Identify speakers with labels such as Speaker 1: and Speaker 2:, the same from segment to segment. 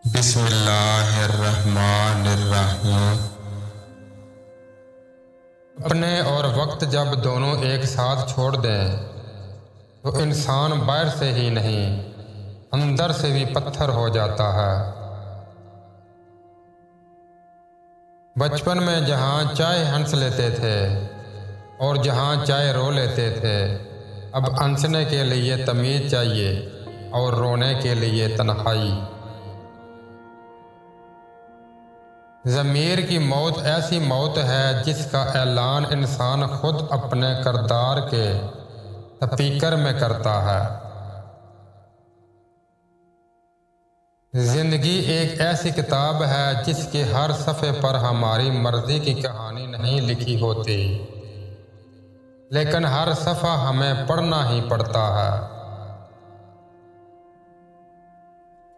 Speaker 1: बिस्मिल्लाहिर्रहमानिर्रहीम। अपने और वक्त जब दोनों एक साथ छोड़ दें तो इंसान बाहर से ही नहीं अंदर से भी पत्थर हो जाता है। बचपन में जहाँ चाहे हंस लेते थे और जहाँ चाहे रो लेते थे, अब हंसने के लिए तमीज़ चाहिए और रोने के लिए तन्हाई। ज़मीर की मौत ऐसी मौत है जिसका ऐलान इंसान खुद अपने किरदार के स्पीकर में करता है। ज़िंदगी एक ऐसी किताब है जिसके हर सफ़े पर हमारी मर्ज़ी की कहानी नहीं लिखी होती, लेकिन हर सफ़ा हमें पढ़ना ही पड़ता है।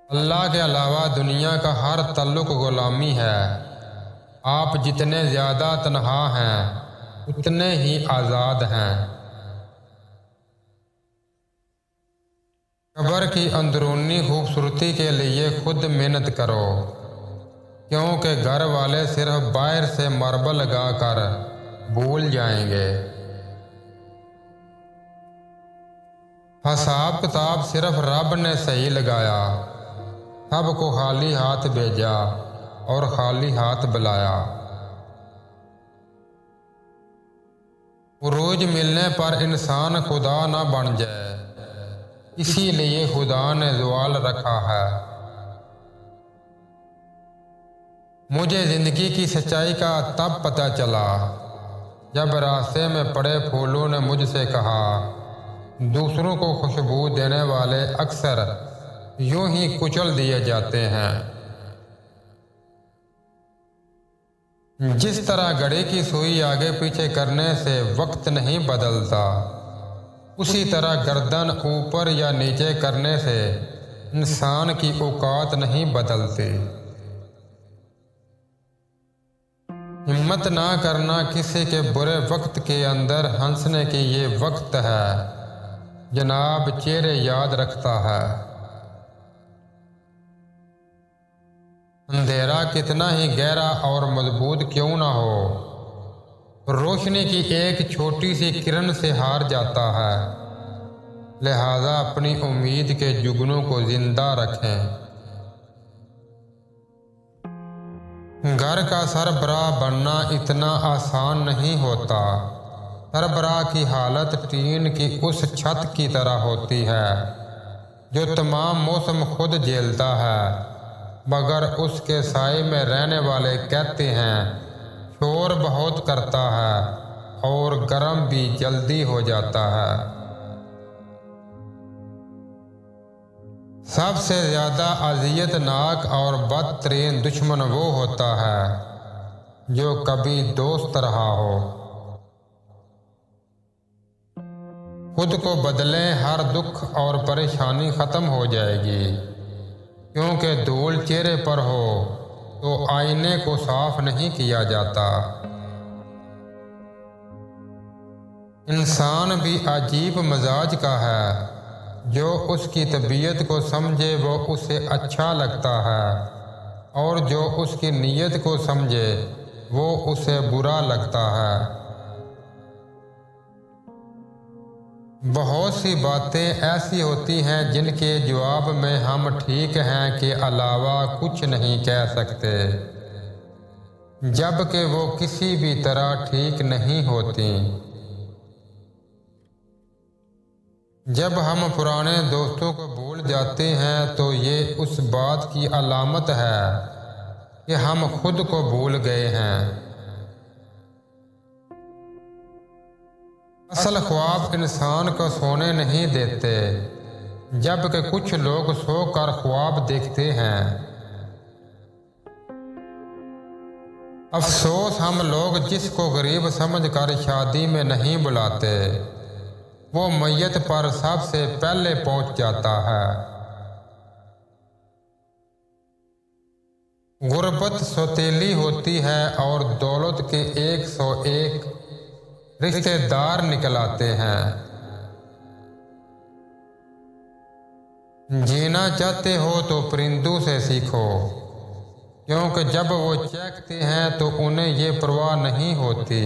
Speaker 1: अल्लाह के अलावा दुनिया का हर ताल्लुक गुलामी है। आप जितने ज़्यादा तन्हा हैं उतने ही आज़ाद हैं। कब्र की अंदरूनी खूबसूरती के लिए खुद मेहनत करो, क्योंकि घर वाले सिर्फ बाहर से मार्बल लगा कर भूल जाएंगे। हिसाब किताब सिर्फ रब ने सही लगाया, सबको खाली हाथ भेजा और खाली हाथ बुलाया। उरूज मिलने पर इंसान खुदा ना बन जाए, इसीलिए खुदा ने ज़वाल रखा है। मुझे ज़िंदगी की सच्चाई का तब पता चला जब रास्ते में पड़े फूलों ने मुझसे कहा, दूसरों को खुशबू देने वाले अक्सर यूं ही कुचल दिए जाते हैं। जिस तरह घड़ी की सुई आगे पीछे करने से वक्त नहीं बदलता, उसी तरह गर्दन ऊपर या नीचे करने से इंसान की औकात नहीं बदलती। हिम्मत ना करना किसी के बुरे वक्त के अंदर हंसने की ये वक्त है, जनाब चेहरे याद रखता है। अंधेरा कितना ही गहरा और मजबूत क्यों ना हो, रोशनी की एक छोटी सी किरण से हार जाता है। लिहाजा अपनी उम्मीद के जुगनों को जिंदा रखें। घर का सरबराह बनना इतना आसान नहीं होता। सरबराह की हालत टीन की उस छत की तरह होती है जो तमाम मौसम खुद झेलता है, मगर उसके साए में रहने वाले कहते हैं शोर बहुत करता है और गर्म भी जल्दी हो जाता है। सबसे ज़्यादा अज़ियतनाक और बदतरीन दुश्मन वो होता है जो कभी दोस्त रहा हो। खुद को बदलें, हर दुख और परेशानी ख़त्म हो जाएगी, क्योंकि धूल चेहरे पर हो तो आईने को साफ नहीं किया जाता। इंसान भी अजीब मजाज का है, जो उसकी तबीयत को समझे वो उसे अच्छा लगता है और जो उसकी नीयत को समझे वो उसे बुरा लगता है। बहुत सी बातें ऐसी होती हैं जिनके जवाब में हम ठीक हैं के अलावा कुछ नहीं कह सकते, जबकि वो किसी भी तरह ठीक नहीं होती। जब हम पुराने दोस्तों को भूल जाते हैं तो ये उस बात की अलामत है कि हम खुद को भूल गए हैं। असल ख्वाब इंसान को सोने नहीं देते, जबकि कुछ लोग सोकर ख्वाब देखते हैं। अफसोस हम लोग जिसको गरीब समझकर शादी में नहीं बुलाते, वो मैयत पर सबसे पहले पहुंच जाता है। गुर्बत सौतेली होती है और दौलत के 101 रिश्तेदार निकल आते हैं। जीना चाहते हो तो परिंदों से सीखो, क्योंकि जब वो चहकते हैं तो उन्हें ये परवाह नहीं होती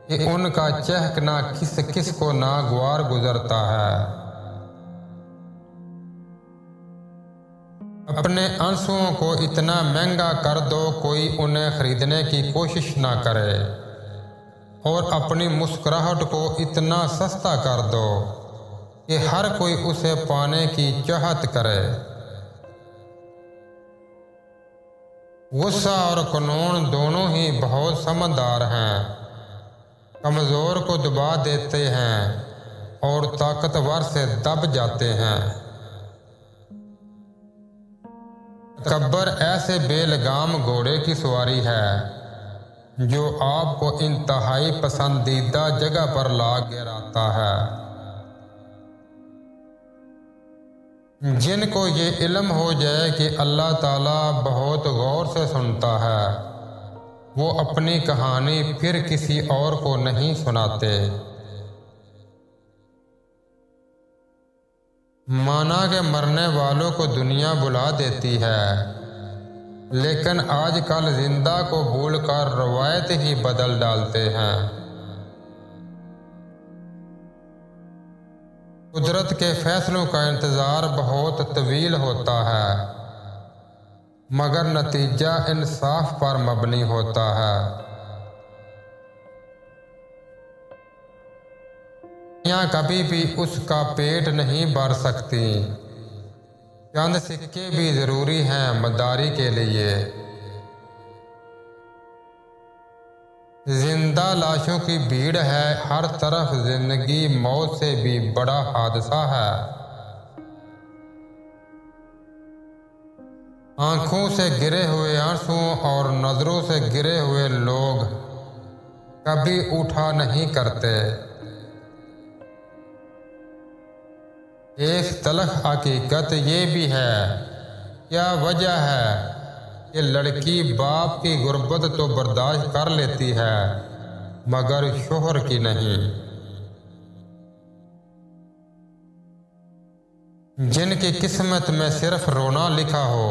Speaker 1: कि उनका चहकना किस किस को नागवार गुजरता है। अपने आंसुओं को इतना महंगा कर दो कोई उन्हें खरीदने की कोशिश ना करे, और अपनी मुस्कुराहट को इतना सस्ता कर दो कि हर कोई उसे पाने की चाहत करे। गुस्सा और कानून दोनों ही बहुत समझदार हैं, कमज़ोर को दबा देते हैं और ताकतवर से दब जाते हैं। तकब्बर ऐसे बेलगाम घोड़े की सवारी है जो आपको इंतहाई पसंदीदा जगह पर ला गिराता है। जिनको ये इल्म हो जाए कि अल्लाह ताला बहुत गौर से सुनता है, वो अपनी कहानी फिर किसी और को नहीं सुनाते। माना कि मरने वालों को दुनिया बुला देती है, लेकिन आजकल जिंदा को भूलकर रवायत ही बदल डालते हैं। कुदरत के फैसलों का इंतज़ार बहुत तवील होता है, मगर नतीजा इंसाफ पर मबनी होता है। दुनिया कभी भी उसका पेट नहीं भर सकती। चंद सिक्के भी ज़रूरी हैं मदारी के लिए। जिंदा लाशों की भीड़ है हर तरफ, जिंदगी मौत से भी बड़ा हादसा है। आंखों से गिरे हुए आंसुओं और नजरों से गिरे हुए लोग कभी उठा नहीं करते। एक तलख हकीकत ये भी है, क्या वजह है कि लड़की बाप की गुर्बत तो बर्दाश्त कर लेती है मगर शोहर की नहीं। जिनकी किस्मत में सिर्फ रोना लिखा हो,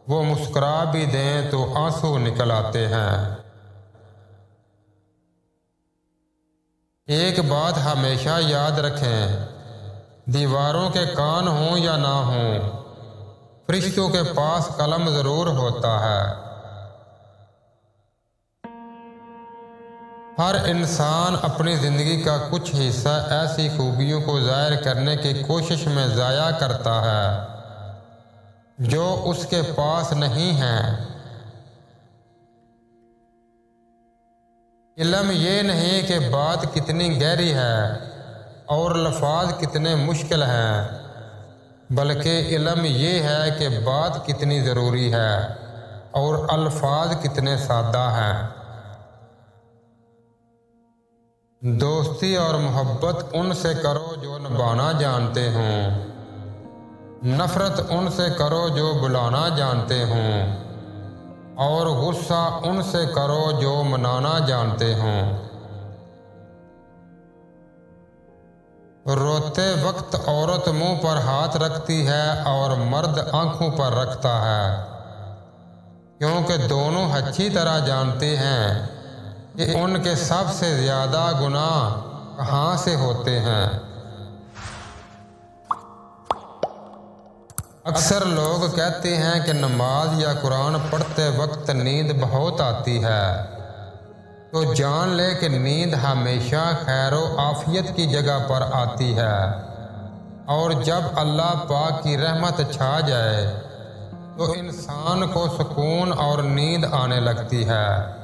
Speaker 1: वो मुस्कुरा भी दें तो आंसू निकल आते हैं। एक बात हमेशा याद रखें, दीवारों के कान हों या ना हों, फरिश्तों के पास कलम जरूर होता है। हर इंसान अपनी ज़िंदगी का कुछ हिस्सा ऐसी खूबियों को ज़ाहिर करने की कोशिश में ज़ाया करता है जो उसके पास नहीं है। इल्म ये नहीं कि बात कितनी गहरी है और लफ्ज़ कितने मुश्किल हैं, बल्कि इल्म ये है कि बात कितनी ज़रूरी है और अल्फाज कितने सादा हैं। दोस्ती और मोहब्बत उनसे करो जो निभाना जानते हों, नफ़रत उनसे करो जो बुलाना जानते हों, और गुस्सा उनसे करो जो मनाना जानते हों। रोते वक्त औरत मुंह पर हाथ रखती है और मर्द आंखों पर रखता है, क्योंकि दोनों अच्छी तरह जानते हैं कि उनके सबसे ज़्यादा गुनाह कहाँ से होते हैं। अक्सर लोग कहते हैं कि नमाज या कुरान पढ़ते वक्त नींद बहुत आती है, तो जान ले कि नींद हमेशा खैरो आफियत की जगह पर आती है, और जब अल्लाह पाक की रहमत छा जाए तो इंसान को सुकून और नींद आने लगती है।